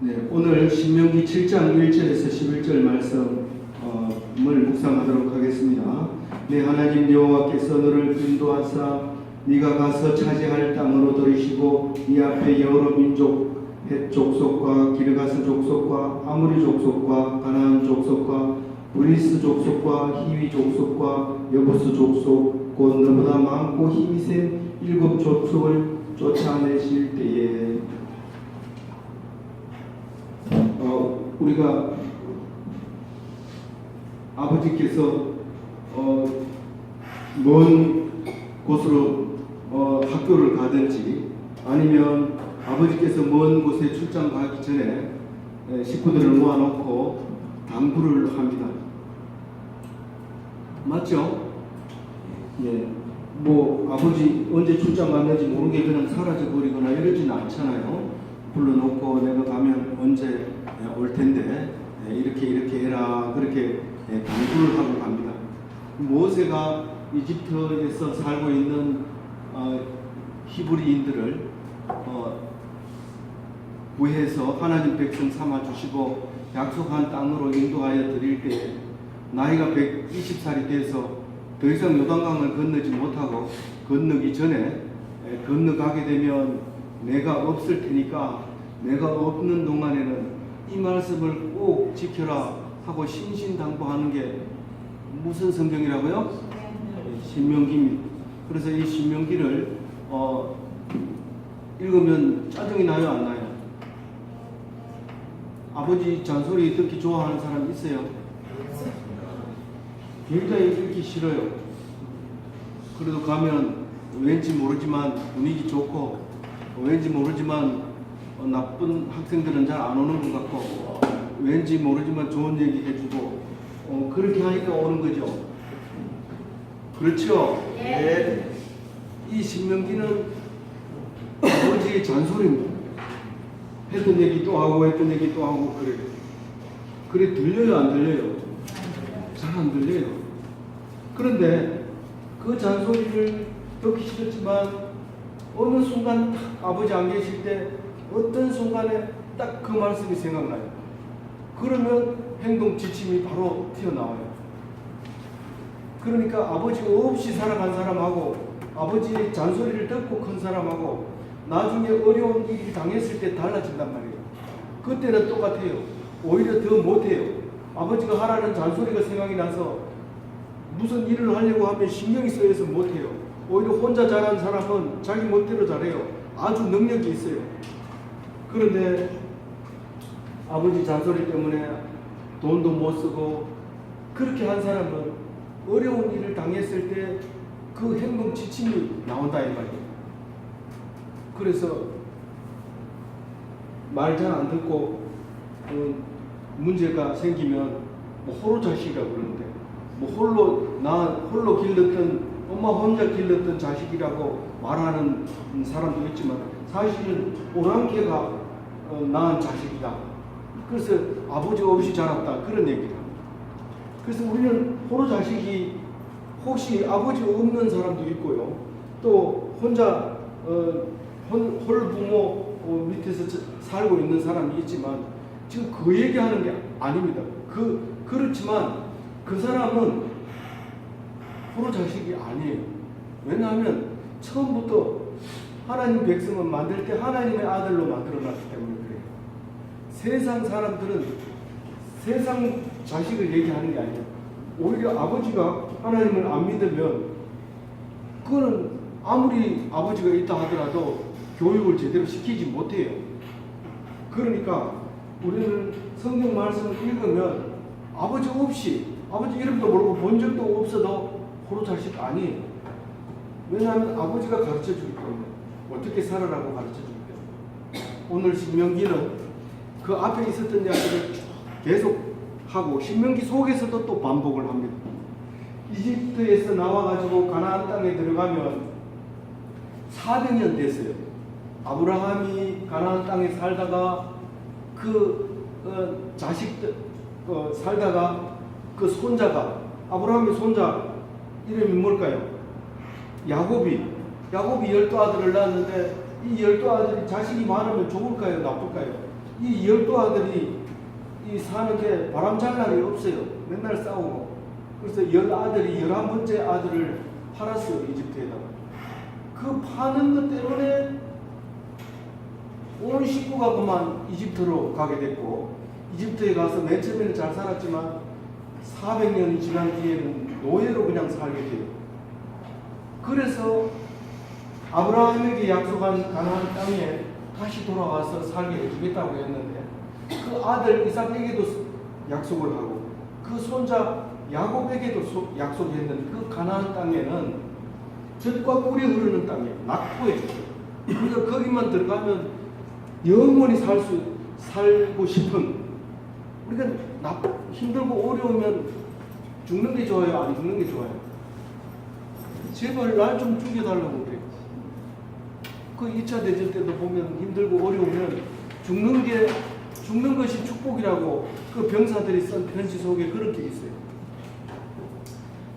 네, 오늘 신명기 7장 1절에서 11절 말씀을 묵상하도록 하겠습니다. 내 하나님 여호와께서 너를 인도하사 네가 가서 차지할 땅으로 들이시고 네 앞에 여러 민족 헷 족속과 기르가스 족속과 아무리 족속과 가나안 족속과 브리스 족속과 히위 족속과 여부스 족속 곧 너보다 많고 힘이 센 7 족속을 쫓아내실 때에 우리가 아버지께서 먼 곳으로 학교를 가든지 아니면 아버지께서 먼 곳에 출장 가기 전에 식구들을 모아놓고 당부를 합니다. 맞죠? 예. 뭐 아버지 언제 출장 갔는지 모르게 그냥 사라져 버리거나 이러지는 않잖아요. 불러놓고 내가 가면 언제 올 텐데 이렇게 해라 그렇게 당부를 하고 갑니다. 모세가 이집트에서 살고 있는 히브리인들을 구해서 하나님 백성 삼아 주시고 약속한 땅으로 인도하여 드릴 때 나이가 120살이 돼서 더 이상 요단강을 건너지 못하고 건너기 전에 건너가게 되면 내가 없을 테니까 내가 없는 동안에는 이 말씀을 꼭 지켜라 하고 신신당부하는 게 무슨 성경이라고요? 신명기입니다. 그래서 이 신명기를 읽으면 짜증이 나요, 안 나요? 아버지 잔소리 듣기 좋아하는 사람 있어요? 굉장히 읽기 싫어요. 그래도 가면 왠지 모르지만 분위기 좋고 왠지 모르지만 나쁜 학생들은 잘 안 오는 것 같고 왠지 모르지만 좋은 얘기 해주고 그렇게 하니까 오는 거죠. 그렇죠? 예. 이 신명기는 아버지의 잔소리입니다. 했던 얘기 또 하고 했던 얘기 또 하고 그래 들려요, 안 들려요? 잘 안 들려요. 그런데 그 잔소리를 듣기 싫었지만 어느 순간 딱 아버지 안 계실 때 어떤 순간에 딱 그 말씀이 생각나요. 그러면 행동 지침이 바로 튀어나와요. 그러니까 아버지 없이 살아간 사람하고 아버지의 잔소리를 듣고 큰 사람하고 나중에 어려운 일이 당했을 때 달라진단 말이에요. 그때는 똑같아요. 오히려 더 못해요. 아버지가 하라는 잔소리가 생각이 나서 무슨 일을 하려고 하면 신경이 쓰여서 못해요. 오히려 혼자 잘하는 사람은 자기 멋대로 잘해요. 아주 능력이 있어요. 그런데 아버지 잔소리 때문에 돈도 못 쓰고 그렇게 한 사람은 어려운 일을 당했을 때 그 행동 지침이 나온다 이 말이에요. 그래서 말 잘 안 듣고 문제가 생기면 뭐 호로 자식이라고 그러는데 뭐 홀로 길렀던 엄마 혼자 길렀던 자식이라고 말하는 사람도 있지만 사실은 오랑캐가 낳은 자식이다. 그래서 아버지 없이 자랐다 그런 얘기다. 그래서 우리는 호로 자식이 혹시 아버지 없는 사람도 있고요. 또 혼자 홀부모 밑에서 살고 있는 사람이 있지만 지금 그 얘기하는 게 아닙니다. 그렇지만 그 사람은 호로 자식이 아니에요. 왜냐하면 처음부터 하나님 백성을 만들 때 하나님의 아들로 만들어놨기 때문에 그래요. 세상 사람들은 세상 자식을 얘기하는 게 아니에요. 오히려 아버지가 하나님을 안 믿으면 그거는 아무리 아버지가 있다 하더라도 교육을 제대로 시키지 못해요. 그러니까 우리는 성경 말씀을 읽으면 아버지 없이 아버지 이름도 모르고 본 적도 없어도 호로 자식 아니에요. 왜냐하면 아버지가 가르쳐 주기 때문에 어떻게 살아라고 가르쳐 주기 때문에. 오늘 신명기는 그 앞에 있었던 이야기를 계속 하고 신명기 속에서도 또 반복을 합니다. 이집트에서 나와가지고 가나안 땅에 들어가면 400년 됐어요. 아브라함이 가나안 땅에 살다가 자식들 살다가 그 손자가 아브라함의 손자 이름이 뭘까요? 야곱이 12아들을 낳았는데 이 12아들이 자식이 많으면 좋을까요? 나쁠까요? 이 12아들이 이 사는 게 바람 잘 날이 없어요. 맨날 싸우고. 그래서 10아들이 11번째 아들을 팔았어요. 이집트에다가. 그 파는 것 때문에 온 식구가 그만 이집트로 가게 됐고, 이집트에 가서 맨 처음에는 잘 살았지만 400년이 지난 뒤에는 노예로 그냥 살게 돼요. 그래서 아브라함에게 약속한 가나안 땅에 다시 돌아가서 살게 해주겠다고 했는데, 그 아들 이삭에게도 약속을 하고 그 손자 야곱에게도 약속했는데, 그 가나안 땅에는 젖과 꿀이 흐르는 땅에 낙토에 그러니까 거기만 들어가면 영원히 살고 싶은, 우리가 힘들고 어려우면 죽는 게 좋아요, 안 죽는 게 좋아요? 제발 날 좀 죽여달라고 그래요. 그 2차 대전 때도 보면 힘들고 어려우면 죽는 것이 축복이라고 그 병사들이 쓴 편지 속에 그렇게 있어요.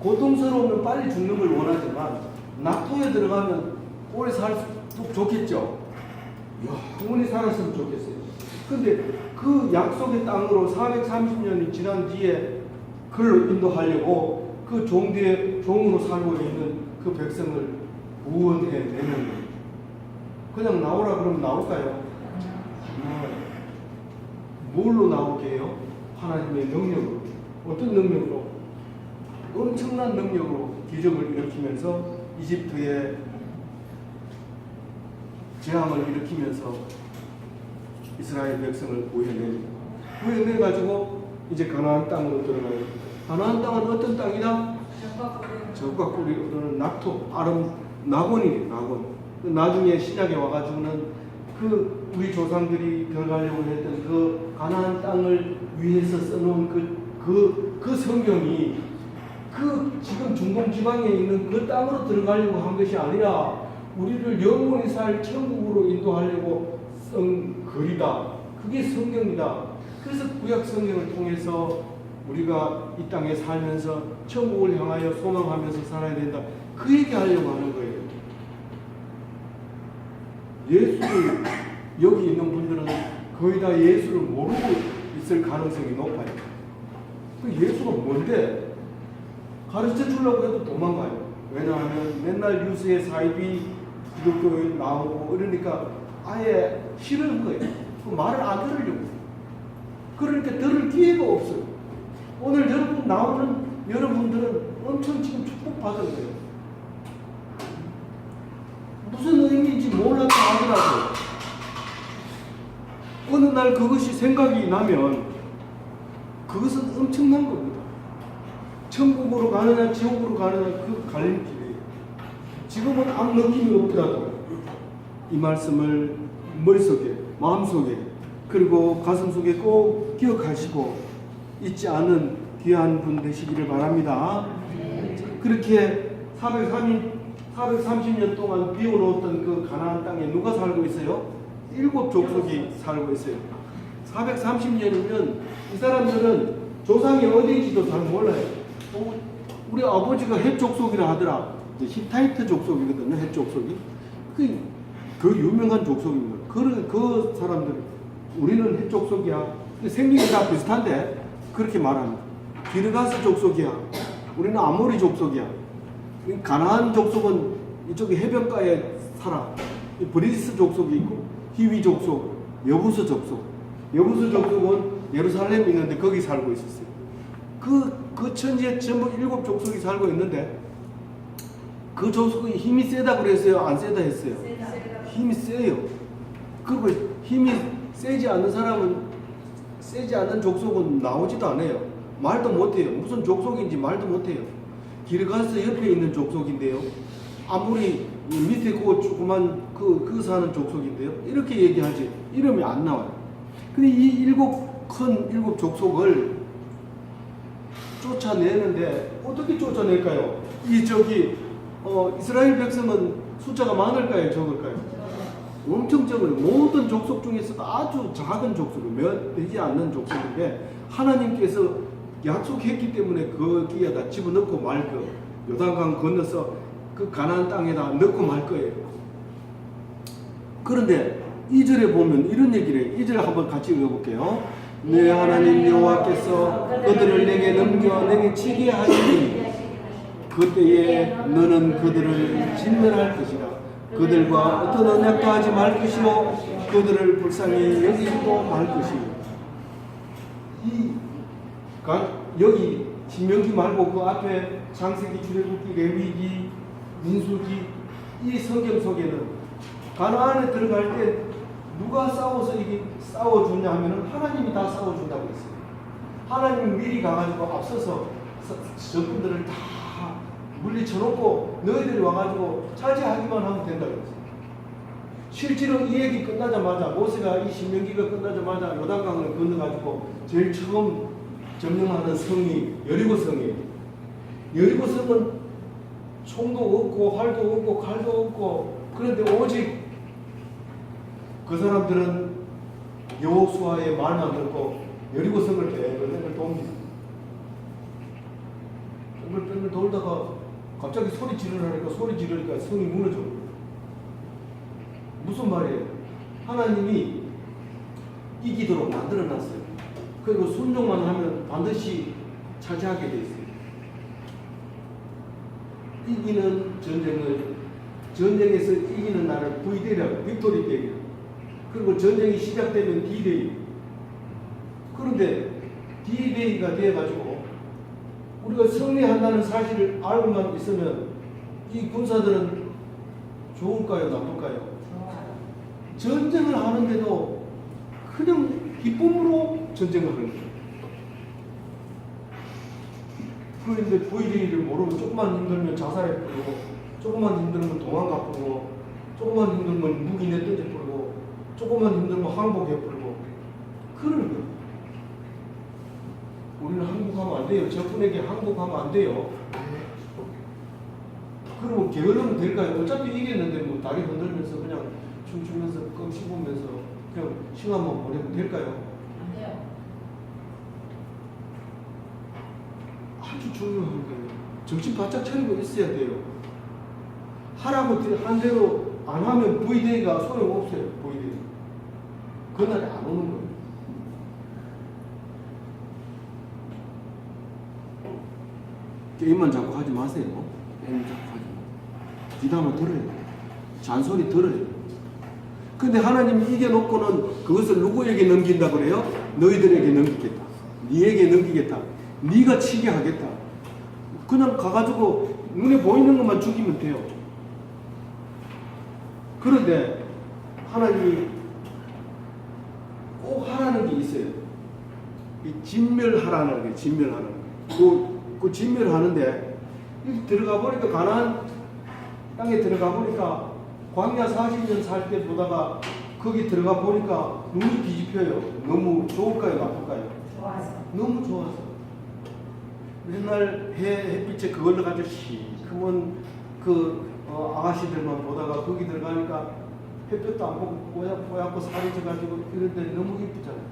고통스러우면 빨리 죽는 걸 원하지만 낙토에 들어가면 오래 살수록 좋겠죠. 영원히 살았으면 좋겠어요. 근데 그 약속의 땅으로 430년이 지난 뒤에 그를 인도하려고 그 종으로 살고 있는 그 백성을 구원해내는 거예요. 그냥 나오라 그러면 나올까요? 뭘로 나오게 해요? 하나님의 능력으로. 어떤 능력으로? 엄청난 능력으로 기적을 일으키면서 이집트에 재앙을 일으키면서 이스라엘 백성을 구해내가지고 이제 가나안 땅으로 들어가요. 가나안 땅은 어떤 땅이다? 젖과 꿀이 흐르는 낙토, 낙원이에요. 낙원. 나중에 신약에 와가지고는 그 우리 조상들이 들어가려고 했던 그 가나안 땅을 위해서 써놓은 그 성경이 그 지금 중동 지방에 있는 그 땅으로 들어가려고 한 것이 아니라 우리를 영원히 살 천국으로 인도하려고 쓴 글이다. 그게 성경이다. 그래서 구약 성경을 통해서 우리가 이 땅에 살면서 천국을 향하여 소망하면서 살아야 된다. 그 얘기하려고 하는 거예요. 예수를 여기 있는 분들은 거의 다 예수를 모르고 있을 가능성이 높아요. 그 예수가 뭔데? 가르쳐 주려고 해도 도망가요. 왜냐하면 맨날 뉴스에 사이비 기독교에 나오고 이러니까 아예 싫은 거예요. 그 말을 안 들으려고. 그러니까 들을 기회가 없어요. 오늘 나오는 여러분들은 엄청 지금 축복받은 거예요. 무슨 의미인지 몰라도 하더라도 어느 날 그것이 생각이 나면 그것은 엄청난 겁니다. 천국으로 가느냐 지옥으로 가느냐 그 갈림길이에요. 지금은 아무 느낌이 없더라도 이 말씀을 머릿속에, 마음속에, 그리고 가슴속에 꼭 기억하시고 잊지 않은 귀한 분 되시기를 바랍니다. 그렇게 430년 동안 비워놓았던 그 가나안 땅에 누가 살고 있어요? 7 족속이 살고 있어요. 430년이면 이 사람들은 조상이 어디인지도 잘 몰라요. 우리 아버지가 헷 족속이라 하더라. 히타이트 족속이거든요. 헷 족속이. 그 유명한 족속입니다. 그 사람들 우리는 헷 족속이야. 생긴 게 다 비슷한데 그렇게 말합니다. 기르가스 족속이야. 우리는 아모리 족속이야. 가나안 족속은 이쪽에 해변가에 살아. 브리스 족속이 있고 히위 족속, 여부스 족속. 여부스 족속은 예루살렘에 있는데 거기 살고 있었어요. 그 천지에 전부 7 족속이 살고 있는데 그 족속이 힘이 세다 그랬어요? 안 세다 했어요? 힘이 세요. 그리고 힘이 세지 않는 사람은, 세지 않는 족속은 나오지도 않아요. 말도 못해요. 무슨 족속인지 말도 못해요. 기르가스 옆에 있는 족속인데요. 아무리 밑에 그 조그만 그 사는 족속인데요. 이렇게 얘기하지. 이름이 안 나와요. 근데 이 큰 7 족속을 쫓아내는데 어떻게 쫓아낼까요? 이스라엘 백성은 숫자가 많을까요? 적을까요? 엄청 적어요. 모든 족속 중에서도 아주 작은 족속이 몇 되지 않는 족속인데 하나님께서 약속했기 때문에 거기에다 집어넣고 말 거예요. 요단강 건너서 그 가나안 땅에다 넣고 말 거예요. 그런데 2절에 보면 이런 얘기를 해요. 2절 한번 같이 읽어볼게요. 내 하나님 여호와께서 그들을 내게 넘겨 내게 치게 하시니 그때에 너는 그들을 진멸할 것이라. 그들과 어떤 언약도 하지 말 것이요 그들을 불쌍히 여기지도 말 것이요. 여기 신명기 말고 그 앞에 창세기, 출애굽기, 레위기, 민수기 이 성경 속에는 가나안에 들어갈 때 누가 싸워서 이게 싸워주냐 하면은 하나님이 다 싸워준다고 했어요. 하나님이 미리 가가지고 앞서서 적군들을 다 물리쳐놓고 너희들이 와가지고 차지하기만 하면 된다고 했어요. 실제로 이 얘기 끝나자마자 모세가 이 신명기가 끝나자마자 요단강을 건너가지고 제일 처음 점령하는 성이 여리고성이에요. 여리고성은 총도 없고 활도 없고 칼도 없고 그런데 오직 그 사람들은 여호수아의 말만 듣고 여리고성을 뺑글뺑글 돕니다. 뺑글뺑글 돌다가 갑자기 소리 지르니까 성이 무너져. 무슨 말이에요? 하나님이 이기도록 만들어놨어요. 그리고 순종만 하면 반드시 차지하게 돼 있어요. 이기는 전쟁에서 이기는 나라를 V-Day라고, 빅토리 데이. 그리고 전쟁이 시작되면 D-Day. 그런데 D-Day가 되어가지고 우리가 승리한다는 사실을 알고만 있으면 이 군사들은 좋을까요? 나쁠까요? 전쟁을 하는데도 그냥 기쁨으로 전쟁을 하는 거예요. 그런데 V-Day를 모르고 조금만 힘들면 자살해 버리고 조금만 힘들면 도망가 버리고 조금만 힘들면 무기 내던져 버리고 조금만 힘들면 항복해 버리고 그러는 거예요. 우리는 항복하면 안 돼요. 적군에게 항복하면 안 돼요. 그러면 게으르면 될까요? 어차피 이겼는데 뭐 다리 흔들면서 그냥 춤추면서 껌 씹으면서 그냥 시간만 보내면 될까요? 안 돼요. 아주 중요한 거예요. 정신 바짝 차리고 있어야 돼요. 하라고 한 대로 안 하면 V-Day가 소용없어요. V-Day. 그날이 안 오는 거예요. 게임만 자꾸 하지 마세요. 게임 자꾸 하지 마. 귀담아 들어요. 잔소리 들어요. 근데 하나님이 이겨놓고는 그것을 누구에게 넘긴다 그래요? 너희들에게 넘기겠다. 네에게 넘기겠다. 네가 치게 하겠다. 그냥 가가지고 눈에 보이는 것만 죽이면 돼요. 그런데 하나님이 꼭 하라는 게 있어요. 이 진멸하라는 게 진멸하는 거. 그 진멸하는데 들어가 보니까 가나안 땅에 들어가 보니까 광야 40년 살 때 보다가 거기 들어가 보니까 눈이 뒤집혀요. 너무 좋을까요? 나쁠까요? 좋아서. 너무 좋아서. 맨날 햇빛에 그걸로 가지고 시커먼 아가씨들만 보다가 거기 들어가니까 햇볕도 안 보고 뽀얗고 살이 져가지고 이런데 너무 이쁘잖아요.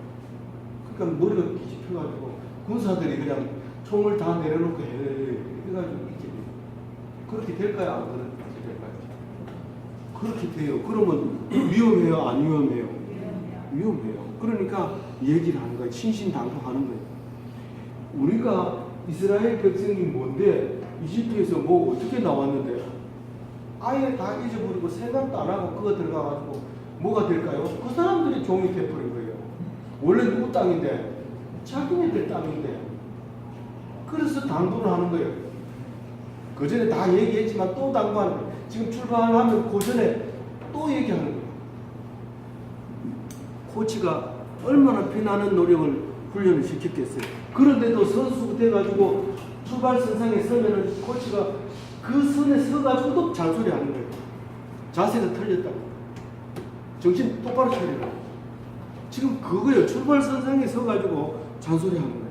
그러니까 머리가 뒤집혀가지고 군사들이 그냥 총을 다 내려놓고 해가지고 이렇게 돼요. 그렇게 될까요? 안 그렇게 될까요? 그렇게 돼요. 그러면 위험해요? 안 위험해요? 위험해요. 그러니까 얘기를 하는 거예요. 신신당부하는 거예요. 우리가 이스라엘 백성이 뭔데 이집트에서 뭐 어떻게 나왔는데 아예 다 잊어버리고 생각도 안 하고 그거 들어가가지고 뭐가 될까요? 그 사람들이 종이 돼버린 거예요. 원래 누구 땅인데? 자기네들 땅인데. 그래서 당부를 하는 거예요. 그 전에 다 얘기했지만 또 당부하는 거예요. 지금 출발하면 그 전에 또 얘기하는 거예요. 코치가 얼마나 피나는 노력을 훈련을 시켰겠어요. 그런데도 선수 돼가지고 출발선상에 서면은 코치가 그 선에 서가지고도 잔소리 하는 거예요. 자세가 틀렸다고. 정신 똑바로 차리라고. 지금 그거예요. 출발선상에 서가지고 잔소리 하는 거예요.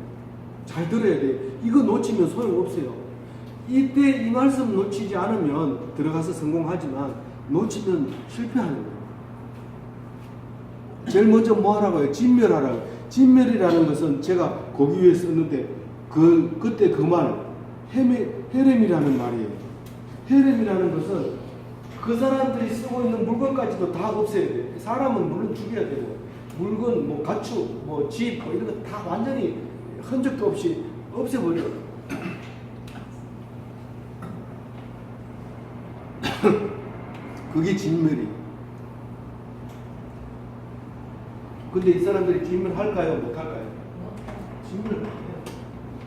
잘 들어야 돼요. 이거 놓치면 소용없어요. 이때 이 말씀 놓치지 않으면 들어가서 성공하지만 놓치면 실패하는 거예요. 제일 먼저 뭐 하라고 해요? 진멸하라고. 진멸이라는 것은 제가 거기 위에 썼는데 그때 그 말 헤렘이라는 말이에요. 헤렘이라는 것은 그 사람들이 쓰고 있는 물건까지도 다 없애야 돼. 사람은 물론 죽여야 되고, 물건, 뭐 가축, 뭐 집, 뭐 이런 거 다 완전히 흔적도 없이 없애버려. 그게 진멸이. 근데 이 사람들이 진멸할까요? 못할까요? 진멸을 못해요.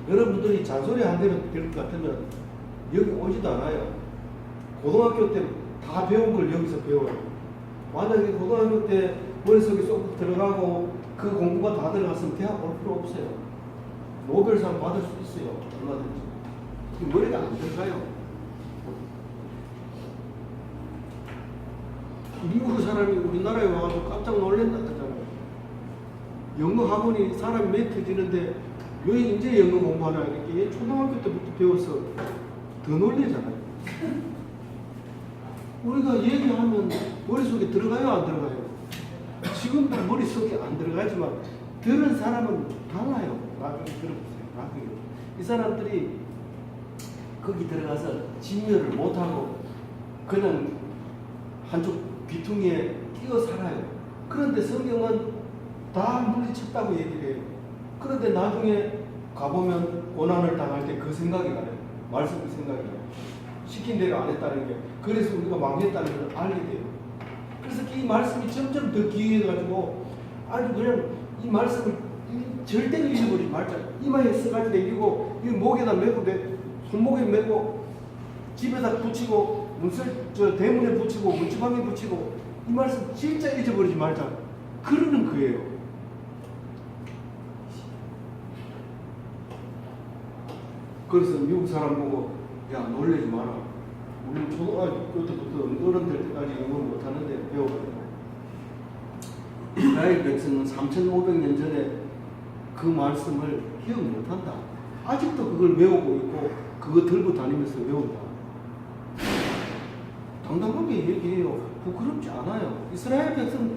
여러분들이 잔소리 안 되면 될 것 같으면 여기 오지도 않아요. 고등학교 때 다 배운 걸 여기서 배워요. 만약에 고등학교 때 머릿속에 쏙 들어가고 그 공부가 다 들어갔으면 대학 올 필요 없어요. 노벨상 받을 수 있어요. 얼마든지. 머리가 안 들어가요. 미국 사람이 우리나라에 와서 깜짝 놀란다 하잖아요. 영어 학원이 사람이 매 터지는데 왜 이제 영어 공부하나 이렇게 얘 초등학교 때부터 배워서 더 놀래잖아요. 우리가 얘기하면 머릿속에 들어가요, 안 들어가요? 지금도 머릿속에 안 들어가지만 들은 사람은 달라요. 나중에 들어보세요. 나중에. 이 사람들이 거기 들어가서 진멸을 못하고 그냥 한쪽 귀퉁이에 끼어 살아요. 그런데 성경은 다 물리쳤다고 얘기를 해요. 그런데 나중에 가보면 고난을 당할 때 그 생각이 나요. 말씀이 생각이 나요. 시킨 대로 안 했다는 게. 그래서 우리가 망했다는 걸 알게 돼요. 그래서 이 말씀이 점점 더 기회해가지고 아주 그냥 이 말씀을 절대로 잊어버리지 말자. 이마에 써가지고 내리고 이 목에다 메고 손목에 메고 집에다 붙이고 저 대문에 붙이고 문지방에 붙이고 이 말씀 진짜 잊어버리지 말자. 그러는 거예요. 그래서 미국 사람 보고 야 놀라지 마라. 우리는 초등학교 때부터 어른 될 때까지 영어 못하는데 배워가지고 이스라엘 백성은 3,500년 전에 그 말씀을 기억 못한다. 아직도 그걸 외우고 있고 그거 들고 다니면서 외운다. 당당하게 얘기해요. 부끄럽지 않아요. 이스라엘 백성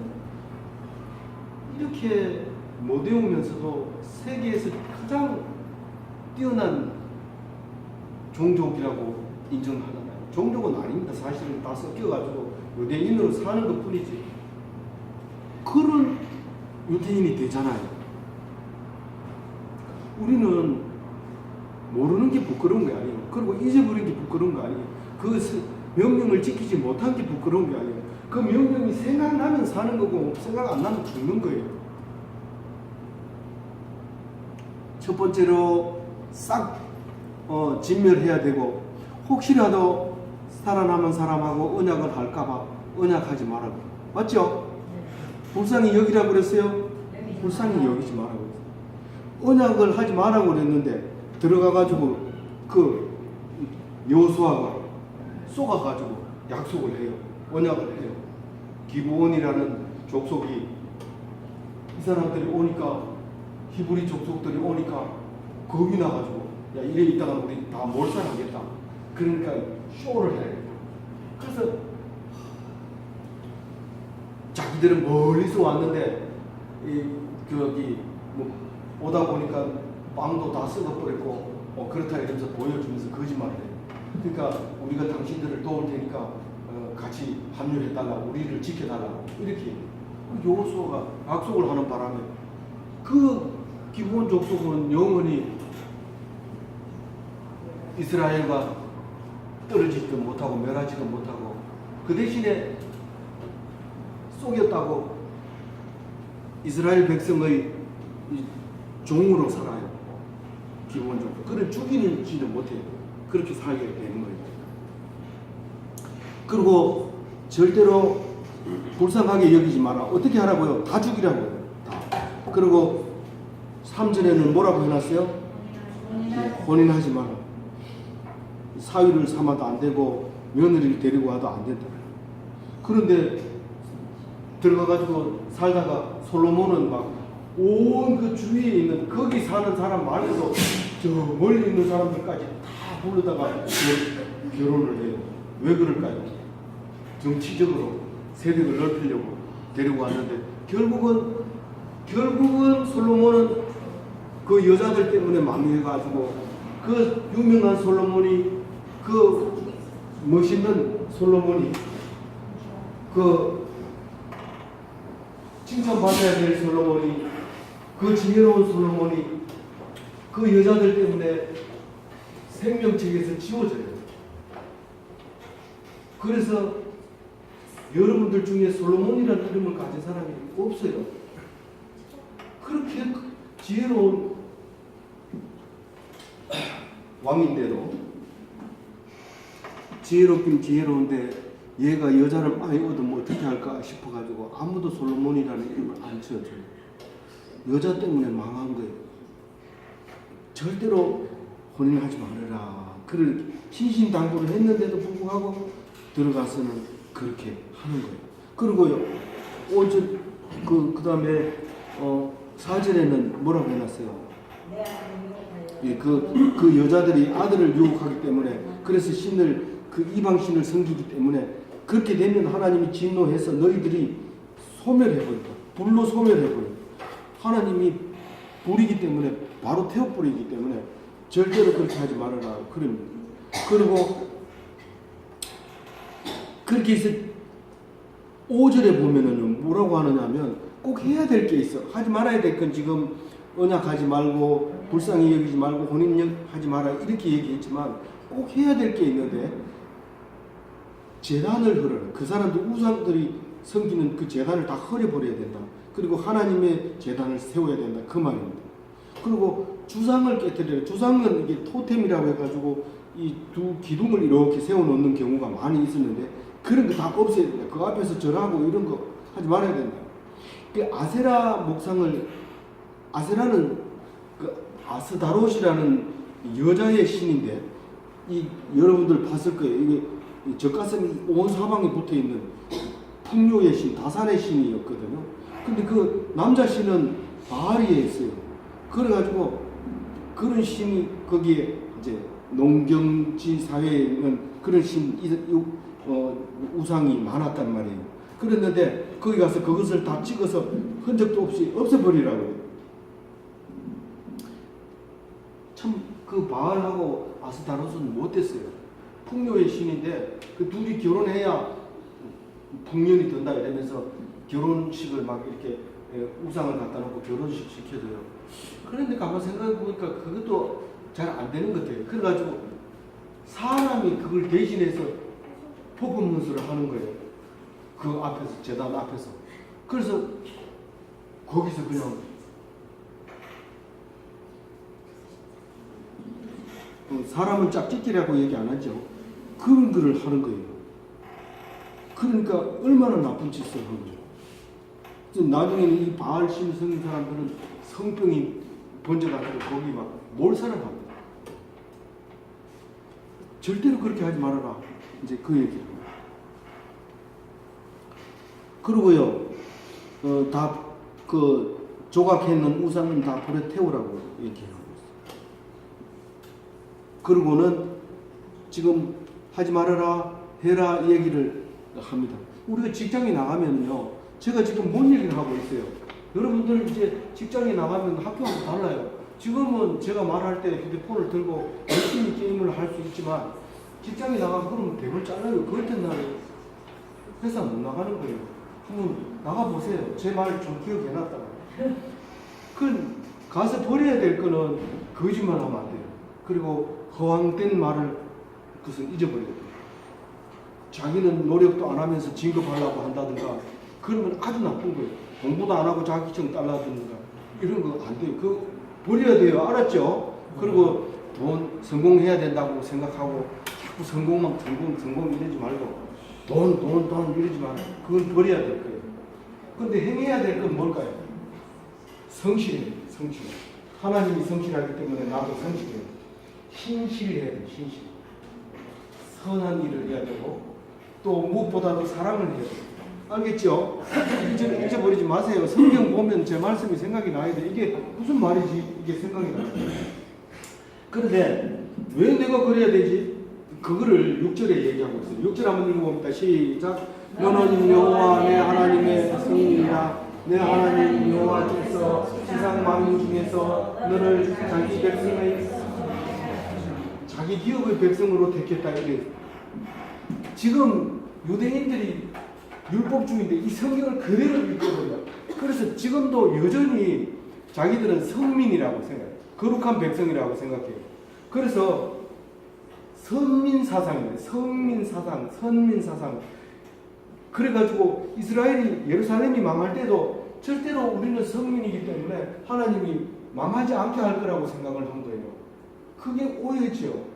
이렇게 못 외우면서도 세계에서 가장 뛰어난 종족이라고 인정하잖아요. 종족은 아닙니다. 사실은 다 섞여가지고 유대인으로 사는 것 뿐이지. 그런 유대인이 되잖아요. 우리는 모르는 게 부끄러운 게 아니에요. 그리고 잊어버린 게 부끄러운 거 아니에요. 그 명령을 지키지 못한 게 부끄러운 게 아니에요. 그 명령이 생각나면 사는 거고 생각 안 나면 죽는 거예요. 첫 번째로 싹 진멸해야 되고 혹시라도 살아남은 사람하고 언약을 할까봐 언약하지 말라고. 맞죠? 불쌍히 여기라고 그랬어요? 불쌍히 여기지 말라고 그랬어요. 언약을 하지 말라고 그랬는데 들어가가지고 그 여호수아가 쏘가가지고 약속을 해요. 언약을 해요. 기브온이라는 족속이 이 사람들이 오니까 히브리 족속들이 오니까 겁이 나가지고 야 이래 있다가 우리 다 몰살하겠다. 그러니까 쇼를 해요. 그래서 자기들은 멀리서 왔는데 저기 뭐 오다 보니까 빵도 다 썩어버렸고 그렇다 이러면서 보여주면서 거짓말을 해요. 그러니까 우리가 당신들을 도울 테니까 같이 합류해달라고 우리를 지켜달라고 이렇게 여호수아가 약속을 하는 바람에 그 기브온 족속은 영원히 이스라엘과 떨어지지도 못하고 멸하지도 못하고 그 대신에 속였다고 이스라엘 백성의 종으로 살아요. 기브온 족속. 그를 죽이는지도 못해요. 그렇게 살게 되는 거예요. 그리고 절대로 불쌍하게 여기지 마라. 어떻게 하라고요? 다 죽이라고요. 다. 그리고 3절에는 뭐라고 해놨어요? 혼인하지 마라. 사위를 삼아도 안 되고 며느리를 데리고 와도 안 된다. 그런데 들어가가지고 살다가 솔로몬은 막 온 그 주위에 있는 거기 사는 사람 말고도 저 멀리 있는 사람들까지 다 불러다가 결혼을 해요. 왜 그럴까요? 정치적으로 세력을 넓히려고 데리고 왔는데 결국은 솔로몬은 그 여자들 때문에 망해가지고 그 유명한 솔로몬이 그 멋있는 솔로몬이 그 칭찬받아야 될 솔로몬이, 그 지혜로운 솔로몬이 그 여자들 때문에 생명책에서 지워져요. 그래서 여러분들 중에 솔로몬이라는 이름을 가진 사람이 없어요. 그렇게 지혜로운 왕인데도, 지혜롭긴 지혜로운데 얘가 여자를 많이 얻으면 어떻게 할까 싶어가지고 아무도 솔로몬이라는 이름을 안 지어줘요. 여자 때문에 망한 거예요. 절대로 혼인하지 말아라. 그를 신신당부를 했는데도 불구하고 들어가서는 그렇게 하는 거예요. 그리고요, 그 다음에 4절에는 뭐라고 해놨어요? 예, 그 여자들이 아들을 유혹하기 때문에, 그래서 신을, 그 이방신을 섬기기 때문에, 그렇게 되면 하나님이 진노해서 너희들이 소멸해버린다. 불로 소멸해버린다. 하나님이 불이기 때문에 바로 태워버리기 때문에 절대로 그렇게 하지 말아라. 그럽니다. 그리고 그렇게 해서 5절에 보면은 뭐라고 하느냐면 꼭 해야 될 게 있어. 하지 말아야 될 건 지금 언약하지 말고 불쌍히 여기지 말고 혼인하지 마라 이렇게 얘기했지만 꼭 해야 될 게 있는데, 제단을 헐어라. 그 사람들 우상들이 섬기는 그 제단을 다 헐어버려야 된다. 그리고 하나님의 제단을 세워야 된다. 그 말입니다. 그리고 주상을 깨뜨려라. 주상은 이게 토템이라고 해가지고 이 두 기둥을 이렇게 세워놓는 경우가 많이 있었는데, 그런 거 다 없애야 된다. 그 앞에서 절하고 이런 거 하지 말아야 된다. 그 아세라 목상을, 아세라는 그 아스다롯이라는 여자의 신인데, 이 여러분들 봤을 거예요. 이게 젖가슴이 온 사방에 붙어 있는 풍요의 신, 다산의 신이었거든요. 근데 그 남자 신은 바알이에 있어요. 그래가지고 그런 신이 거기에 이제 농경지 사회에는 그런 신, 우상이 많았단 말이에요. 그랬는데 거기 가서 그것을 다 찍어서 흔적도 없이 없애버리라고요. 참 그 바알하고 아스타롯은 못됐어요. 풍요의 신인데 그 둘이 결혼해야 풍년이 든다 이러면서 결혼식을 막 이렇게 우상을 갖다 놓고 결혼식 시켜줘요. 그런데 가만 생각해 보니까 그것도 잘 안 되는 것 같아요. 그래가지고 사람이 그걸 대신해서 퍼포먼스를 하는 거예요. 그 앞에서, 제단 앞에서. 그래서 거기서 그냥 사람은 짝짓기라고 얘기 안 하죠. 그런 거를 하는 거예요. 그러니까 얼마나 나쁜 짓을 한 거죠. 나중에는 이 바알 신 성인 사람들은 성병이 번져가지고 거기 막 몰살을 합니다. 절대로 그렇게 하지 말아라. 이제 그 얘기를. 그리고요, 다 그 조각해놓은 우상은 다 불에 태우라고 얘기하고 있어요. 그리고는 지금 하지 말아라, 해라 얘기를 합니다. 우리가 직장에 나가면요, 제가 지금 뭔 얘기를 하고 있어요. 여러분들 이제 직장에 나가면 학교하고 달라요. 지금은 제가 말할 때 휴대폰을 들고 열심히 게임을 할 수 있지만, 직장에 나가면 그러면 대본 잘라요. 그 같은 날에 회사 못 나가는 거예요. 한번 나가보세요. 제 말 좀 기억해놨다가. 가서 버려야 될 거는 거짓말 하면 안 돼요. 그리고 허황된 말을 그것은 잊어버려야 돼요. 자기는 노력도 안 하면서 진급하려고 한다든가, 그러면 아주 나쁜 거예요. 공부도 안 하고 자기청 딸라든가 이런 거 안 돼요. 그거 버려야 돼요. 알았죠? 그리고 돈 성공해야 된다고 생각하고 자꾸 성공 이러지 말고 돈 이러지 말고 그건 버려야 될 거예요. 근데 행해야 될 건 뭘까요? 성실해요. 성실. 하나님이 성실하기 때문에 나도 성실해요. 신실해야 돼요. 신실. 선한 일을 해야 되고 또 무엇보다도 사랑을 해야 돼요. 알겠죠? 잊어버리지 마세요. 성경 보면 제 말씀이 생각이 나야 돼. 이게 무슨 말이지? 이게 생각이 나요. 그런데 왜 내가 그래야 되지? 그거를 6절에 얘기하고 있어요. 6절 한번 읽어봅니다. 시작. 너는 여호와 내 하나님의 성이라. 내 하나님 여호와께서 세상 만민 중에서 너를 자기 기업의 백성으로 택했다. 이래. 지금 유대인들이 율법 중인데 이 성경을 그대로 읽거든요. 그래서 지금도 여전히 자기들은 성민이라고 생각해요. 거룩한 백성이라고 생각해요. 그래서 선민 사상이에요. 성민 사상, 선민 사상. 그래가지고 이스라엘이 예루살렘이 망할 때도 절대로 우리는 성민이기 때문에 하나님이 망하지 않게 할 거라고 생각을 한 거예요. 그게 오해죠.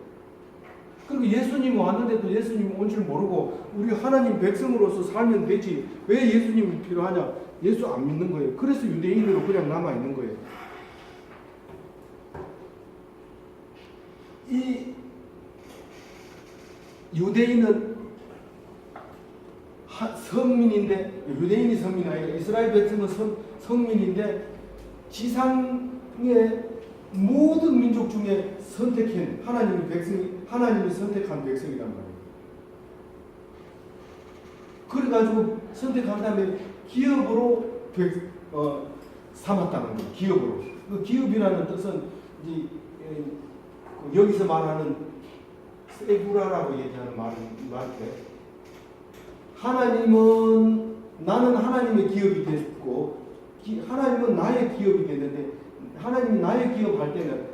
그리고 예수님이 왔는데도 예수님이 온 줄 모르고 우리 하나님 백성으로서 살면 되지 왜 예수님이 필요하냐? 예수 안 믿는 거예요. 그래서 유대인으로 그냥 남아있는 거예요. 이 유대인은 성민인데, 유대인이 성민이 아니라 이스라엘 백성은 성민인데 지상의 모든 민족 중에 선택한 하나님이 선택한 백성이란 말이에요. 그래가지고 선택한 다음에 기업으로 삼았다는 거예요. 기업으로. 그 기업이라는 뜻은 여기서 말하는 세구라라고 얘기하는 말인데, 하나님은 나는 하나님의 기업이 됐고 하나님은 나의 기업이 됐는데, 하나님이 나의 기업 할 때는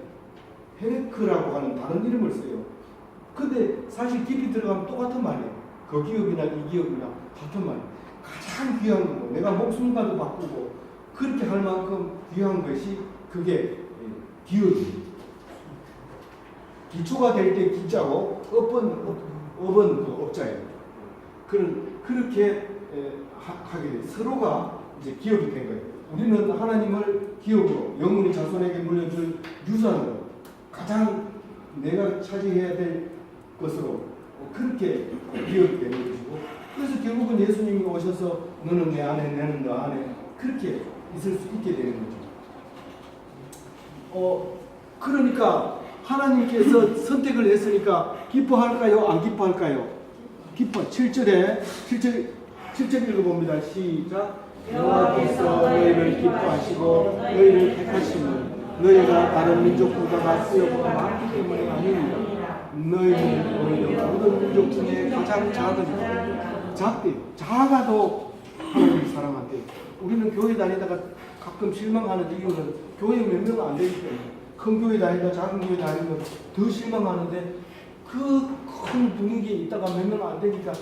헤레크라고 하는 다른 이름을 써요. 근데 사실 깊이 들어가면 똑같은 말이에요. 그 기업이나 이 기업이나 같은 말이에요. 가장 귀한 거, 내가 목숨과도 바꾸고 그렇게 할 만큼 귀한 것이 그게 기업이에요. 기초가 될 때 기자고 업은 그 업자예요. 그렇게 하게 돼요. 서로가 이제 기업이 된 거예요. 우리는 하나님을 기업으로 영원히 자손에게 물려줄 유산으로 가장 내가 차지해야 될 것으로 그렇게 기업이 되는 것이고, 그래서 결국은 예수님이 오셔서 너는 내 안에 나는 너 안에 그렇게 있을 수 있게 되는 거죠. 그러니까 하나님께서 선택을 했으니까 기뻐할까요? 안 기뻐할까요? 기뻐. 7절 읽어봅니다. 시작. 여호와께서 너희를 기뻐하시고 너희를 택하심은 너희가 다른 민족보다 쓰여보다 많기 때문에 아닙니다. 너희는 오히려 모든 민족 중에 가장 작으니까. 작아도 하나님을 사랑한대. 우리는 교회 다니다가 가끔 실망하는 이유는 교회 몇 명 안 되기 때문에. 큰 교회 다니다 작은 교회 다니면 더 실망하는데, 그 큰 분위기에 있다가 몇 명 안 되니까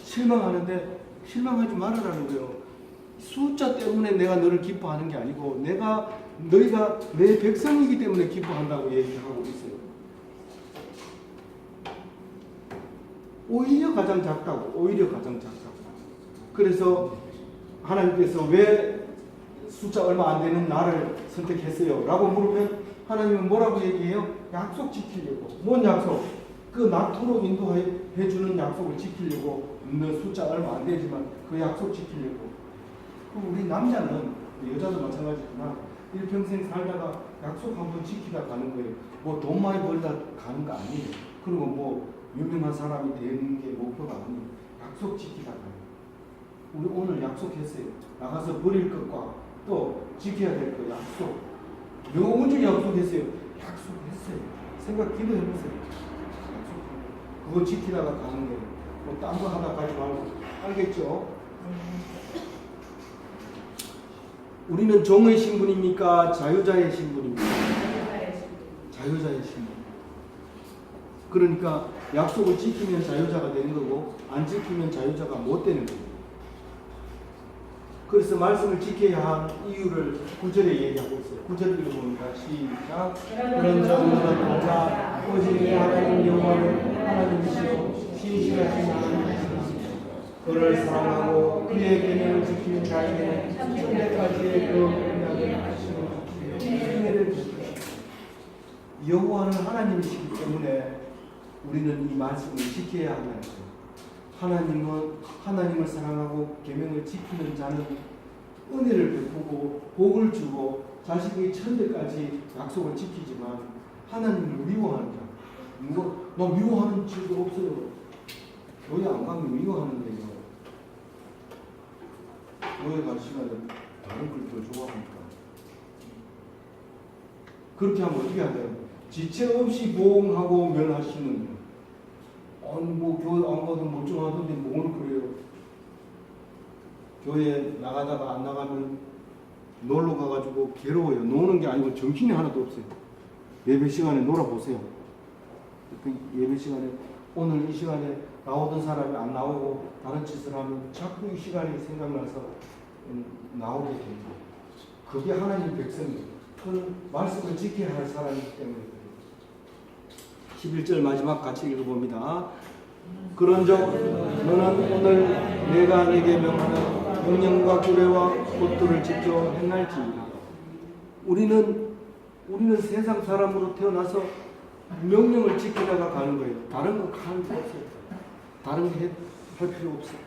실망하는데, 실망하지 말으라는 거예요. 숫자 때문에 내가 너를 기뻐하는 게 아니고 너희가 내 백성이기 때문에 기뻐한다고 얘기하고 있어요. 오히려 가장 작다고. 그래서 하나님께서 왜 숫자 얼마 안 되는 나를 선택했어요? 라고 물으면 하나님은 뭐라고 얘기해요? 약속 지키려고. 뭔 약속? 그 낙토로 인도해 주는 약속을 지키려고. 너 숫자 얼마 안 되지만 그 약속 지키려고. 우리 남자는, 여자도 마찬가지지만 일평생 살다가 약속 한번 지키다 가는 거예요. 뭐 돈 많이 벌다 가는 거 아니에요. 그리고 뭐 유명한 사람이 되는 게 목표가 아니에요. 약속 지키다 가요. 우리 오늘 약속했어요. 나가서 버릴 것과 또 지켜야 될 거 약속. 내가 언제 약속했어요? 약속했어요. 기도해보세요. 약속. 그거 지키다가 가는 거예요. 뭐 딴 거 하다 가지 말고. 알겠죠? 우리는 종의 신분입니까? 자유자의 신분입니까? 자유자의 신분. 그러니까 약속을 지키면 자유자가 되는 거고 안 지키면 자유자가 못 되는 거예요. 그래서 말씀을 지켜야 할 이유를 9절에 얘기하고 있어요. 9절 읽어봅니다. 시작. 그런 점은 보자 오직 하나님 여호와는 하나님이시고 신실하신 하나님이시고 그를 사랑하고 그의 계명을 지키는 자에게는 천대까지의 그 언약을 하시는 여호와는 하나님이시기 때문에 우리는 이 말씀을 지켜야 한다는 거예요. 하나님을 사랑하고 계명을 지키는 자는 은혜를 베푸고 복을 주고 자식이 천대까지 약속을 지키지만 하나님을 미워하는 자, 나 미워하는 질도 없어요. 교회 안 가면 미워하는데요. 교회 갈 시간에 다른 걸 더 좋아합니까? 그렇게 하면 어떻게 해야 돼요? 지체 없이 보응하고 멸하시는. 아니 뭐 교회 안 가도 멀쩡하던데 뭘 그래요? 교회 나가다가 안 나가면 놀러 가가지고 괴로워요. 노는 게 아니고 정신이 하나도 없어요. 예배 시간에 놀아보세요. 그 예배 시간에 오늘 이 시간에 나오던 사람이 안 나오고 다른 짓을 하면 자꾸 이 시간이 생각나서 나오게 됩니다. 그게 하나님 백성이에요. 그는 말씀을 지켜야 할 사람이기 때문에 11절 마지막 같이 읽어봅니다. 그런즉 너는 오늘 내가 내게 명하는 명령과 규례와 법도를 지켜 행할지니라. 우리는 세상 사람으로 태어나서 명령을 지키다가 가는 거예요. 다른 거 할 필요 없어요. 다른 게 할 필요 없어요.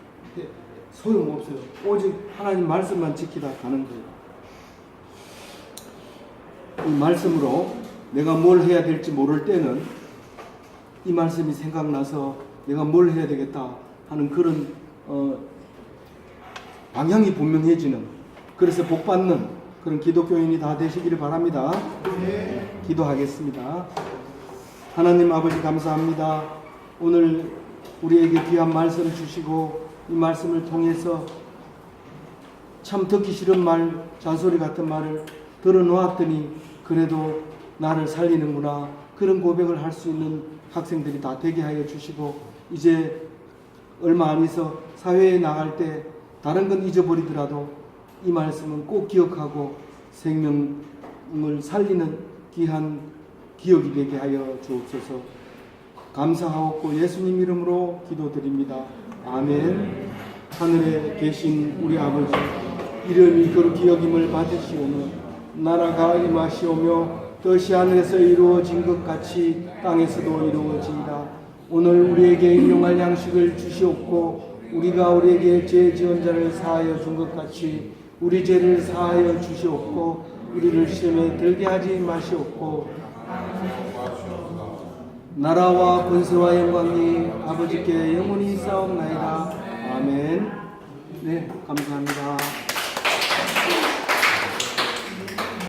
소용없어요. 오직 하나님 말씀만 지키다 가는 거예요. 이 말씀으로 내가 뭘 해야 될지 모를 때는 이 말씀이 생각나서 내가 뭘 해야 되겠다 하는 그런 방향이 분명해지는, 그래서 복받는 그런 기독교인이 다 되시기를 바랍니다. 기도하겠습니다. 하나님 아버지 감사합니다. 오늘 우리에게 귀한 말씀 주시고 이 말씀을 통해서 참 듣기 싫은 말, 잔소리 같은 말을 들어놓았더니 그래도 나를 살리는구나, 그런 고백을 할 수 있는 학생들이 다 되게 하여 주시고, 이제 얼마 안 있어 사회에 나갈 때 다른 건 잊어버리더라도 이 말씀은 꼭 기억하고 생명을 살리는 귀한 기억이 되게 하여 주옵소서. 감사하옵고 예수님 이름으로 기도드립니다. 아멘. 하늘에 계신 우리 아버지, 이름이 거룩히 여김을 받으시오며 나라가 임하시오며 뜻이 하늘에서 이루어진 것 같이 땅에서도 이루어지이다. 오늘 우리에게 일용할 양식을 주시옵고 우리가 우리에게 죄 지은 자를 사하여 준 것 같이 우리 죄를 사하여 주시옵고 우리를 시험에 들게 하지 마시옵고 나라와 권세와 영광이 아버지께 영원히 있사옵나이다. 아멘. 네, 감사합니다.